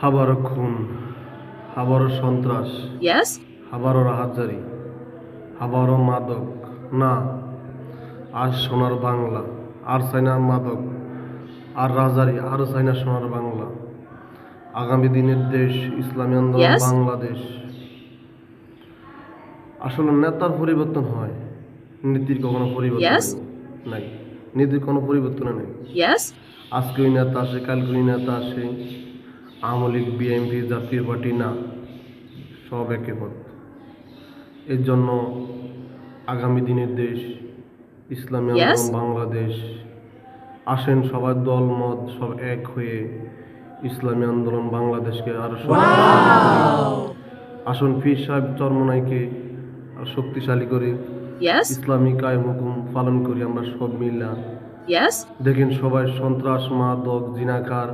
আবারও খুন, আবারও সন্ত্রাস, Yes? আবারও রাহাজারি, আবারও মাদক। না, আজ সোনার বাংলা। আর চাই না মাদক, আর রাজারি, আরও চাই না সোনার বাংলা। আগামী দিনের দেশ ইসলামী আন্দোলন Yes? বাংলাদেশ। আসলে নেতার পরিবর্তন হয়, নীতির কখনো পরিবর্তন Yes? নাই। নীতির কোনো পরিবর্তন নেই। Yes? আজকে ওই নেতা আসে, কালকে ওই নেতা আসে। আওয়ামী লীগ, বিএনপি, জাতীয় পার্টি না, সব একে পথ। এর জন্য আগামী দিনের দেশ ইসলামী Yes? আন্দোলন বাংলাদেশ। আসেন সবার দল মত সব এক হয়ে ইসলামী আন্দোলন বাংলাদেশকে আরো শক্তিশালী করি। আসুন পীর সাহেব চরমনাইকে আর শক্তিশালী করি। Yes? ইসলামী কায়েম হুকুম পালন করি আমরা সব মিলা। Yes? দেখেন সবাই সন্ত্রাস, মাদক, জিনাকার